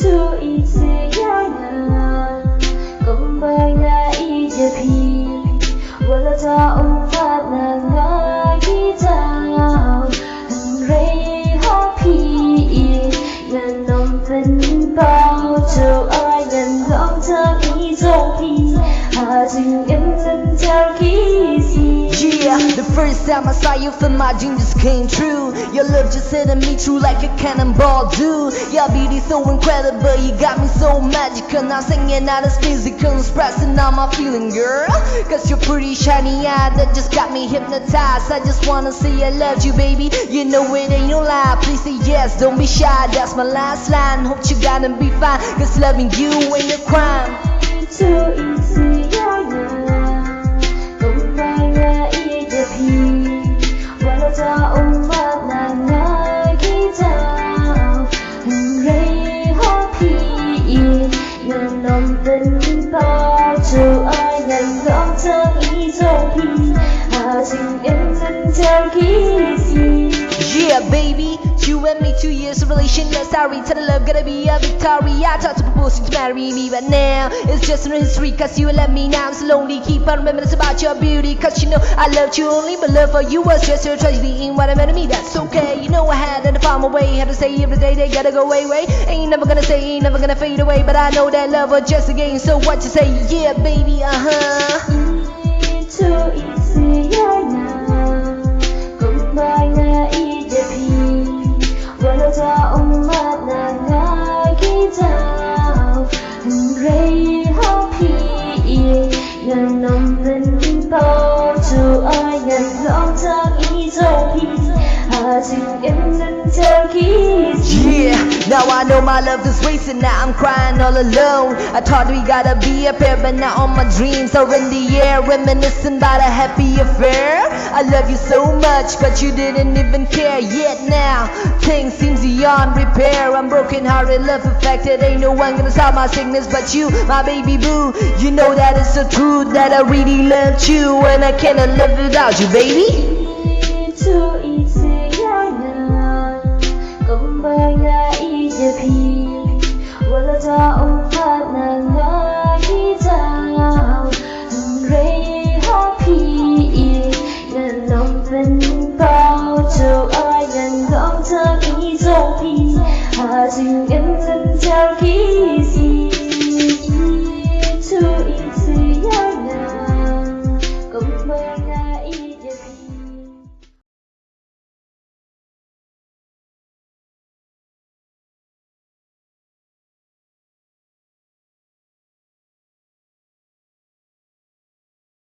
too easy, cũng bay na ý giờ thì wala taong phát na nga gitaw ang ray happy ngàn lòng tình bao châu ai ngàn góc thang ý dòng thì hà dừng em dần theo khasi. Yeah, the first time I saw you, feel my dream just came true. Your love just hitting me true like a cannonball do. Your beauty so incredible, you got me so magical. Now singing out as physical, expressing all my feeling, girl. Cause you're pretty shiny eye that just got me hypnotized. I just wanna say I love you, baby. You know it ain't no lie. Please say yes, don't be shy. That's my last line. Hope you gonna be fine. Cause loving you ain't a crime. Too easy, cũng bay na ý giờ thì wala taong phát na nga gitaw ang ray happy ngàn lòng tình bao châu ai ngàn góc thang ý dòng thì hà dừng em dần theo khasi. Yeah, baby, you and me 2 years of relation. Let's sorry, tell the love gotta be a victory. I thought to propose to marry me, but now it's just in history. Cause you love me now, I'm so lonely. Keep on reminiscing about your beauty. Cause you know I loved you only, but love for you was just a tragedy. Ain't what I meant to me, that's okay. You know I had to find my way. Had to say every day they gotta go away. Ain't never gonna say, ain't never gonna fade away. But I know that love was just a game. So what you say? Yeah, baby, Too easy, cũng bay na ý giờ thì wala taong phát na nga gitaw ang ray happy ngàn lòng tình bao châu ai ngàn góc thang ý dòng thì hà dừng em dần theo khasi. yeah, now I know my love is wasting. Now I'm crying all alone. I thought we gotta be a pair, but now all my dreams are in the air, reminiscing about a happy affair. I love you so much, but you didn't even care. Yet now things seems beyond repair. I'm broken hearted, love affected. Ain't no one gonna stop my sickness but you, my baby boo. You know that it's the truth that I really loved you, and I cannot live without you, baby. Too easy, cũng bay na ý giờ thì wala taong phát na nga gitaw ang ray happy ngàn lòng tình bao châu ai ngàn góc thang ý dòng thì hà dừng em dần theo khasi.